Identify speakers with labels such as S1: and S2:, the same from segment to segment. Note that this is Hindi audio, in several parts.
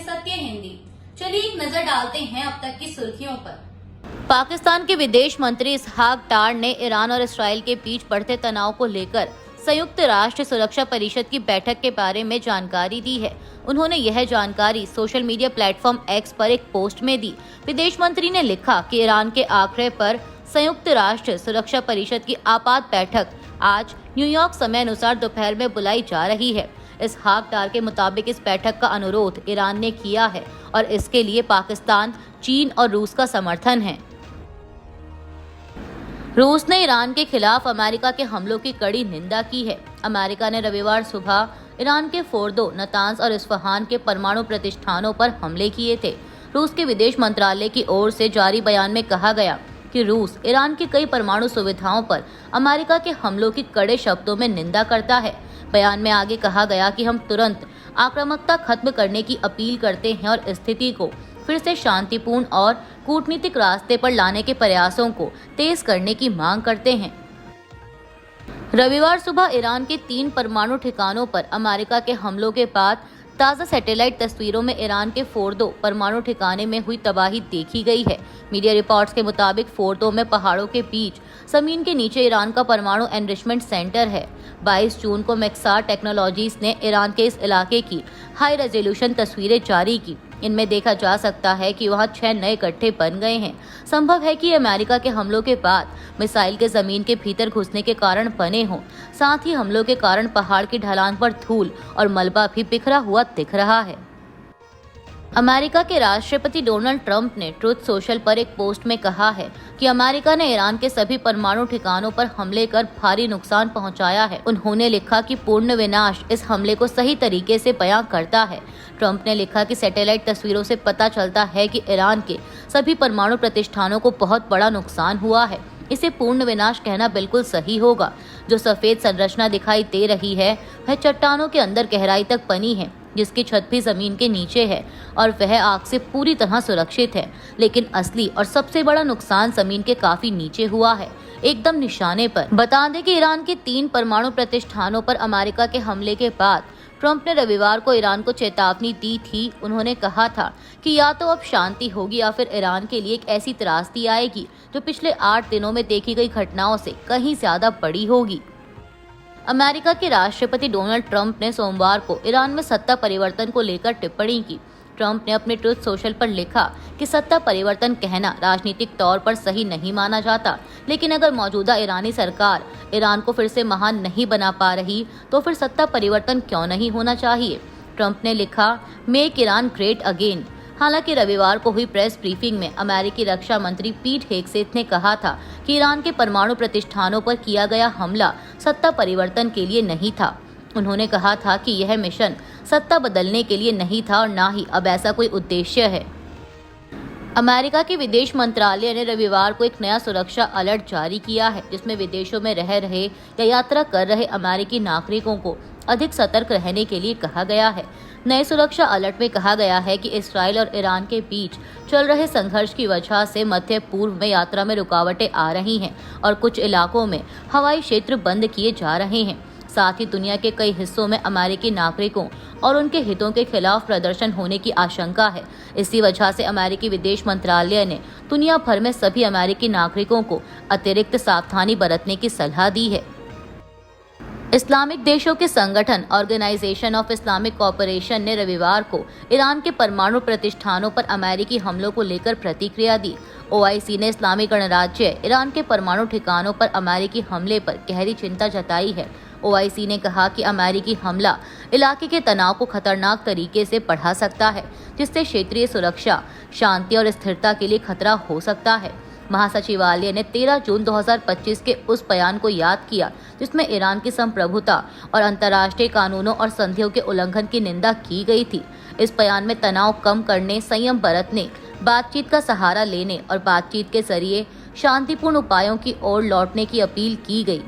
S1: सत्य हिंदी। चलिए एक नजर डालते हैं अब तक की सुर्खियों पर।
S2: पाकिस्तान के विदेश मंत्री इसहाक डार ने ईरान और इसराइल के बीच बढ़ते तनाव को लेकर संयुक्त राष्ट्र सुरक्षा परिषद की बैठक के बारे में जानकारी दी है। उन्होंने यह जानकारी सोशल मीडिया प्लेटफॉर्म एक्स पर एक पोस्ट में दी। विदेश मंत्री ने लिखा कि ईरान के आग्रह पर संयुक्त राष्ट्र सुरक्षा परिषद की आपात बैठक आज न्यूयॉर्क समय अनुसार दोपहर में बुलाई जा रही है। इसहाक डार के मुताबिक इस बैठक का अनुरोध ईरान ने किया है और इसके लिए पाकिस्तान, चीन और रूस का समर्थन है। रूस ने ईरान के खिलाफ अमेरिका के हमलों की कड़ी निंदा की है। अमेरिका ने रविवार सुबह ईरान के फोर्दो, नतांज और इस्फहान के परमाणु प्रतिष्ठानों पर हमले किए थे। रूस के विदेश मंत्रालय की ओर से जारी बयान में कहा गया कि रूस ईरान की कई परमाणु सुविधाओं पर अमेरिका के हमलों की कड़े शब्दों में निंदा करता है। बयान में आगे कहा गया कि हम तुरंत आक्रामकता खत्म करने की अपील करते हैं और स्थिति को फिर से शांतिपूर्ण और कूटनीतिक रास्ते पर लाने के प्रयासों को तेज करने की मांग करते हैं। रविवार सुबह ईरान के 3 परमाणु ठिकानों पर अमेरिका के हमलों के बाद ताज़ा सैटेलाइट तस्वीरों में ईरान के फोर्दो परमाणु ठिकाने में हुई तबाही देखी गई है। मीडिया रिपोर्ट्स के मुताबिक फोर्दो में पहाड़ों के बीच जमीन के नीचे ईरान का परमाणु एनरिचमेंट सेंटर है। 22 जून को मैक्सार टेक्नोलॉजीज ने ईरान के इस इलाके की हाई रेजोल्यूशन तस्वीरें जारी की। इनमें देखा जा सकता है कि वहां 6 नए गड्ढे बन गए हैं। संभव है कि अमेरिका के हमलों के बाद मिसाइल के जमीन के भीतर घुसने के कारण बने हों। साथ ही हमलों के कारण पहाड़ की ढलान पर धूल और मलबा भी बिखरा हुआ दिख रहा है। अमेरिका के राष्ट्रपति डोनाल्ड ट्रंप ने ट्रुथ सोशल पर एक पोस्ट में कहा है कि अमेरिका ने ईरान के सभी परमाणु ठिकानों पर हमले कर भारी नुकसान पहुंचाया है। उन्होंने लिखा कि पूर्ण विनाश इस हमले को सही तरीके से बयां करता है। ट्रंप ने लिखा कि सैटेलाइट तस्वीरों से पता चलता है कि ईरान के सभी परमाणु प्रतिष्ठानों को बहुत बड़ा नुकसान हुआ है। इसे पूर्ण विनाश कहना बिल्कुल सही होगा। जो सफेद संरचना दिखाई दे रही है वह चट्टानों के अंदर गहराई तक बनी है, जिसकी छत भी जमीन के नीचे है और वह आग से पूरी तरह सुरक्षित है। लेकिन असली और सबसे बड़ा नुकसान जमीन के काफी नीचे हुआ है, एकदम निशाने पर। बता दें कि ईरान के 3 परमाणु प्रतिष्ठानों पर अमेरिका के हमले के बाद ट्रंप ने रविवार को ईरान को चेतावनी दी थी। उन्होंने कहा था कि या तो अब शांति होगी या फिर ईरान के लिए एक ऐसी त्रासदी आएगी जो पिछले 8 दिनों में देखी गई घटनाओं से कहीं ज्यादा बड़ी होगी। अमेरिका के राष्ट्रपति डोनाल्ड ट्रंप ने सोमवार को ईरान में सत्ता परिवर्तन को लेकर टिप्पणी की। ट्रंप ने अपने ट्रुथ सोशल पर लिखा कि सत्ता परिवर्तन कहना राजनीतिक तौर पर सही नहीं माना जाता, लेकिन अगर मौजूदा ईरानी सरकार ईरान को फिर से महान नहीं बना पा रही तो फिर सत्ता परिवर्तन क्यों नहीं होना चाहिए। ट्रंप ने लिखा, मेक ईरान ग्रेट अगेन। हालांकि रविवार को हुई प्रेस ब्रीफिंग में अमेरिकी रक्षा मंत्री पीट हेगसेथ ने कहा था कि ईरान के परमाणु प्रतिष्ठानों पर किया गया हमला सत्ता परिवर्तन के लिए नहीं था। उन्होंने कहा था कि यह मिशन सत्ता बदलने के लिए नहीं था और ना ही अब ऐसा कोई उद्देश्य है। अमेरिका के विदेश मंत्रालय ने रविवार को एक नया सुरक्षा अलर्ट जारी किया है, जिसमें विदेशों में रह रहे या यात्रा कर रहे अमेरिकी नागरिकों को अधिक सतर्क रहने के लिए कहा गया है। नए सुरक्षा अलर्ट में कहा गया है कि इसराइल और ईरान के बीच चल रहे संघर्ष की वजह से मध्य पूर्व में यात्रा में रुकावटें आ रही हैं और कुछ इलाकों में हवाई क्षेत्र बंद किए जा रहे हैं। साथ ही दुनिया के कई हिस्सों में अमेरिकी नागरिकों और उनके हितों के खिलाफ प्रदर्शन होने की आशंका है। इसी वजह से अमेरिकी विदेश मंत्रालय ने दुनिया भर में सभी अमेरिकी नागरिकों को अतिरिक्त सावधानी बरतने की सलाह दी है। इस्लामिक देशों के संगठन ऑर्गेनाइजेशन ऑफ इस्लामिक कोऑपरेशन ने रविवार को ईरान के परमाणु प्रतिष्ठानों पर अमेरिकी हमलों को लेकर प्रतिक्रिया दी। OIC ने इस्लामी गणराज्य ईरान के परमाणु ठिकानों पर अमेरिकी हमले पर गहरी चिंता जताई है। OIC ने कहा कि अमेरिकी हमला इलाके के तनाव को खतरनाक तरीके से बढ़ा सकता है, जिससे क्षेत्रीय सुरक्षा, शांति और स्थिरता के लिए खतरा हो सकता है। महासचिवालय ने 13 जून 2025 के उस बयान को याद किया जिसमें ईरान की संप्रभुता और अंतर्राष्ट्रीय कानूनों और संधियों के उल्लंघन की निंदा की गई थी। इस बयान में तनाव कम करने, संयम बरतने, बातचीत का सहारा लेने और बातचीत के जरिए शांतिपूर्ण उपायों की ओर लौटने की अपील की गई।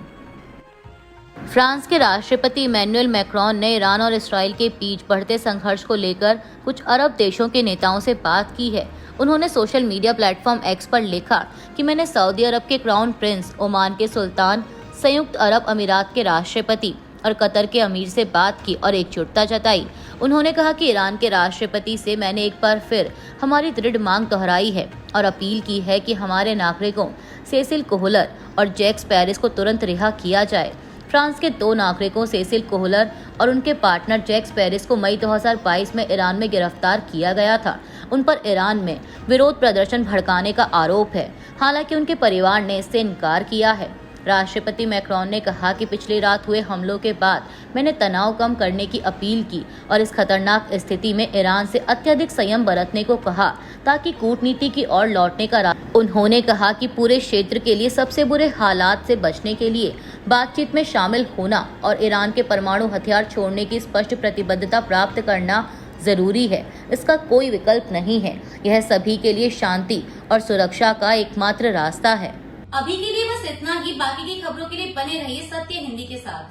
S2: फ्रांस के राष्ट्रपति इमैनुअल मैक्रोन ने ईरान और इसराइल के बीच बढ़ते संघर्ष को लेकर कुछ अरब देशों के नेताओं से बात की है। उन्होंने सोशल मीडिया प्लेटफॉर्म एक्स पर लिखा कि मैंने सऊदी अरब के क्राउन प्रिंस, ओमान के सुल्तान, संयुक्त अरब अमीरात के राष्ट्रपति, और कतर के अमीर से बात की और एकजुटता जताई। उन्होंने कहा कि ईरान के राष्ट्रपति से मैंने एक बार फिर हमारी दृढ़ मांग दोहराई है और अपील की है कि हमारे नागरिकों सेसिल कोहलर और जैक्स पेरिस को तुरंत रिहा किया जाए। फ्रांस के 2 नागरिकों सेसिल कोहलर और उनके पार्टनर जैक्स पेरिस को मई 2022 में ईरान में गिरफ्तार किया गया था। उन पर ईरान में विरोध प्रदर्शन भड़काने का आरोप है, हालांकि उनके परिवार ने इससे इनकार किया है। राष्ट्रपति मैक्रोन ने कहा कि पिछली रात हुए हमलों के बाद मैंने तनाव कम करने की अपील की और इस खतरनाक स्थिति में ईरान से अत्यधिक संयम बरतने को कहा ताकि कूटनीति की ओर लौटने का उन्होंने कहा कि पूरे क्षेत्र के लिए सबसे बुरे हालात से बचने के लिए बातचीत में शामिल होना और ईरान के परमाणु हथियार छोड़ने की स्पष्ट प्रतिबद्धता प्राप्त करना जरूरी है। इसका कोई विकल्प नहीं है। यह सभी के लिए शांति और सुरक्षा का एकमात्र रास्ता है।
S1: अभी के लिए बस इतना ही। बाकी की खबरों के लिए बने रहिए सत्य हिंदी के साथ।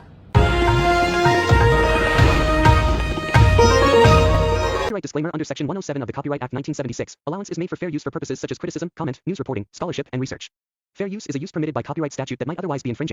S3: Copyright disclaimer under Section 107 of the Copyright Act 1976. Allowance is made for fair use for purposes such as criticism, comment, news reporting, scholarship, and research. Fair use is a use permitted by copyright statute that might otherwise be infringing.